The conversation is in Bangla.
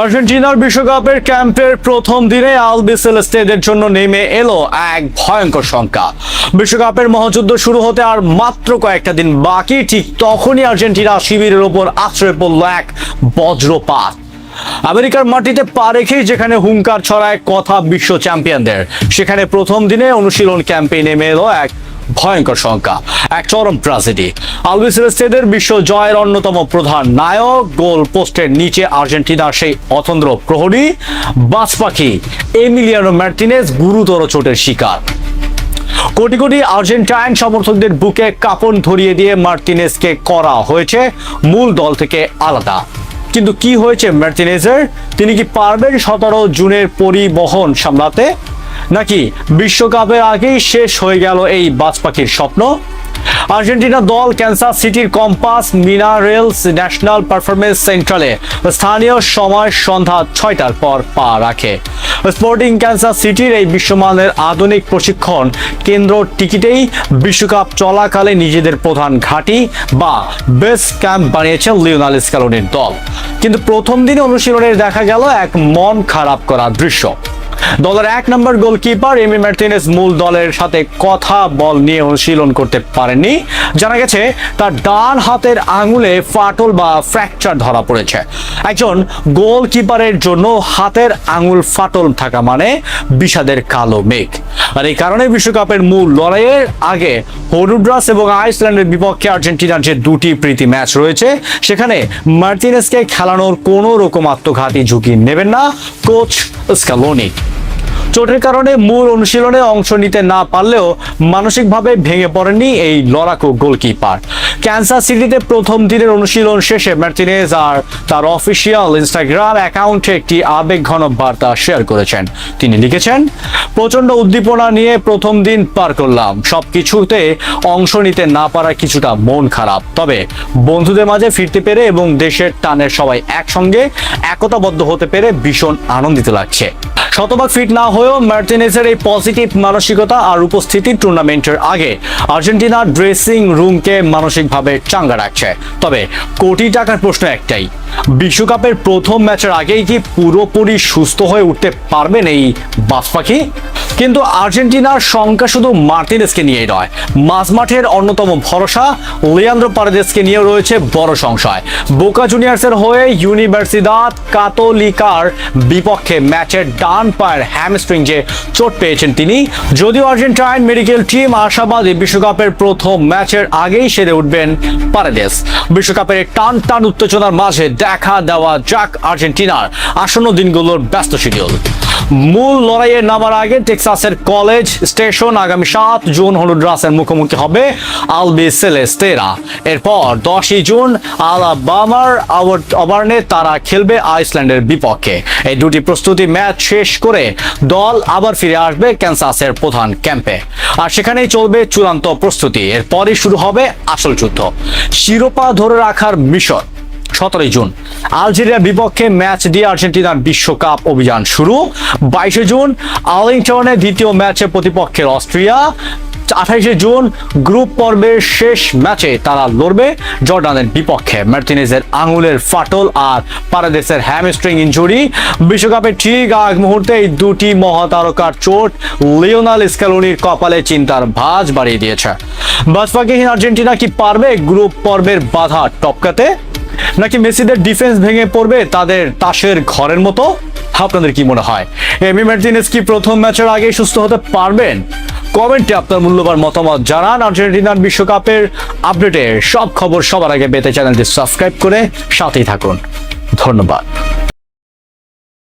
আর্জেন্টিনার বিশ্বকাপের ক্যাম্পের প্রথম দিনে আলবিসেলেস্তেদের জন্য নেমে এলো এক ভয়ঙ্কর শঙ্কা। বিশ্বকাপের মহাযুদ্ধ শুরু হতে আর মাত্র কয়েকটা দিন বাকি, ঠিক তখনই আর্জেন্টিনা শিবিরের ওপর আশ্রয় পড়ল এক বজ্রপাত। আমেরিকার মাটিতে পা রেখেই যেখানে হুঙ্কার ছড়ায় কথা বিশ্ব চ্যাম্পিয়নদের, সেখানে প্রথম দিনে অনুশীলন ক্যাম্পে নেমে এলো এক ভয়ঙ্কর শঙ্কা, এক চরম ট্র্যাজেডি। আলবিসেলেস্তেদের বিশ্ব জয়ের অন্যতম প্রধান নায়ক, গোল পোস্টের নিচে আর্জেন্টিনার সেই অতন্দ্র প্রহরী বাজ পাখি এমিলিয়ানো মার্টিনেজ গুরুতর চোটের শিকার। কোটি কোটি আর্জেন্টাইন সমর্থকদের বুকে কাঁপন ধরিয়ে দিয়ে মার্টিনেজকে করা হয়েছে মূল দল থেকে আলাদা। কিন্তু কি হয়েছে মার্টিনেজের? তিনি কি পারবেন 17 জুনের পরিবহন সামলাতে, নাকি বিশ্বকাপের আগেই শেষ হয়ে গেল এই বাজ পাখির স্বপ্ন? আর্জেন্টিনা দল ক্যানসাস সিটির কম্পাস মিনারেলস ন্যাশনাল পারফরমেন্স সেন্টারে স্থানীয় সময় সন্ধ্যা 6টার পর পা রাখে। স্পোর্টিং ক্যানসাস সিটির এই বিশ্বমানের আধুনিক প্রশিক্ষণ কেন্দ্র টিকিটেই বিশ্বকাপ চলাকালে নিজেদের প্রধান ঘাঁটি বা বেস ক্যাম্প বানিয়েছে লিওনেল স্ক্যালোনির দল। কিন্তু প্রথম দিনে অনুশীলনের দেখা গেল এক মন খারাপ করা দৃশ্য। দলের 1 নম্বর গোলকিপার এমি মার্টিনেজ মূল দলের সাথে কথা বল নিয়ে অনুশীলন করতে পারেননি। জানা গেছে তার ডান হাতের আঙুলে ফাটল বা ফ্র্যাকচার ধরা পড়েছে। একজন গোলকিপারের জন্য হাতের আঙুল ফাটল থাকা মানে বিষাদের কালো মেঘ। আর এই কারণে বিশ্বকাপের মূল লড়াইয়ের আগে হন্ডুরাস এবং আইসল্যান্ডের বিপক্ষে আর্জেন্টিনার যে 2টি প্রীতি ম্যাচ রয়েছে, সেখানে মার্টিনেজকে খেলানোর কোনো রকম আত্মঘাতী ঝুঁকি নেবেন না কোচ স্ক্যালোনি। চোটের কারণে মূল অনুশীলনে অংশ নিতে না পারলেও মানসিকভাবে ভেঙে পড়েননি এই লড়াকু গোলকিপার। ক্যানসাস সিটিতে প্রথম দিনের অনুশীলন শেষে মার্টিনেজ আর তার অফিসিয়াল ইনস্টাগ্রাম অ্যাকাউন্টে একটি আবেগঘন বার্তা শেয়ার করেছেন। তিনি লিখেছেন, প্রচন্ড উদ্দীপনা নিয়ে প্রথম দিন পার করলাম, সবকিছুতে অংশ নিতে না পারা কিছুটা মন খারাপ, তবে বন্ধুদের মাঝে ফিরতে পেরে এবং দেশের টানের সবাই একসঙ্গে একতাবদ্ধ হতে পেরে ভীষণ আনন্দিত লাগছে। শতভাগ ফিট না হয়েও মার্টিনেজের এই পজিটিভ মানসিকতা আর উপস্থিতি টুর্নামেন্টের আগে আর্জেন্টিনার ড্রেসিং রুমকে মানসিকভাবে চাঙ্গা রাখছে। তবে কোটি টাকার প্রশ্ন একটাই, বিশ্বকাপের প্রথম ম্যাচের আগেই কি পুরোপুরি সুস্থ হয়ে উঠতে পারবেন এই বাজ পাখি? কিন্তু আর্জেন্টিনার শঙ্কা শুধু মার্টিনেজকে নিয়েই নয়, মাঝমাঠের অন্যতম ভরসা লিয়ান্দ্রো পারেদেসকে নিয়েও রয়েছে বড় সংশয়। বোকা জুনিয়র্সের হয়ে ইউনিভার্সিদাদ কাতোলিকার বিপক্ষে ম্যাচের ডান পায়ের হ্যামস্ট্রিং যে চোট পেয়েছেন তিনি। যদিও আর্জেন্টাইন মেডিকেল টিম আশাবাদী বিশ্বকাপের প্রথম ম্যাচের আগেই সেরে উঠবেন পারেদেস। বিশ্বকাপের টান টান উত্তেজনার মাঝে দেখা দেওয়া যাক আর্জেন্টিনার আসন্ন দিনগুলোর ব্যস্ত শিডিউল। মূল লড়াইয়ের নামার আগে টেক্সাসের কলেজ স্টেশন আগামী 7 জুন হন্ডুরাসের মুখোমুখি হবে আলবিসেলেস্তেরা। এরপর 10 জুন আলাবামার অবার্নে তারা খেলবে আইসল্যান্ডের বিপক্ষে। এই 2টি প্রস্তুতি ম্যাচ শেষ করে দল আবার ফিরে আসবে ক্যানসাসের প্রধান ক্যাম্পে, আর সেখানেই চলবে চূড়ান্ত প্রস্তুতি। এরপরই শুরু হবে আসল যুদ্ধ, শিরোপা ধরে রাখার মিশন। 17 জুন আলজেরিয়ার বিপক্ষে ম্যাচ দিয়ে আর্জেন্টিনার বিশ্বকাপ অভিযান শুরু। 22 জুন আর্লিংটনে দ্বিতীয় ম্যাচে প্রতিপক্ষের অস্ট্রিয়া। 28 জুন গ্রুপ পর্বের শেষ ম্যাচে তারা লড়বে জর্ডানের বিপক্ষে। মার্টিনেজের আঙুলের ফাটল আর পারেদেসের হ্যামস্ট্রিং ইনজুরি বিশ্বকাপের ঠিক আগ মুহূর্তে এই 2টি মহাতারকার চোট লিওনেল স্ক্যালোনির কপালে চিন্তার ভাঁজ বাড়িয়ে দিয়েছে। বাজ পাখিহীন আর্জেন্টিনা কি পারবে গ্রুপ পর্বের বাধা টপকাতে, নাকি মেসিদের ডিফেন্স ভেঙে পড়বে তাদের তাসের ঘরের মতো? আপনাদের কি মনে হয়, এমি মার্টিনেজ কি প্রথম ম্যাচের আগে সুস্থ হতে পারবেন? কমেন্টে আপনার মূল্যবান মতামত জানান। আর্জেন্টিনার বিশ্বকাপের আপডেটের সব খবর সবার আগে পেতে চ্যানেলটি সাবস্ক্রাইব করে সাথেই থাকুন। ধন্যবাদ।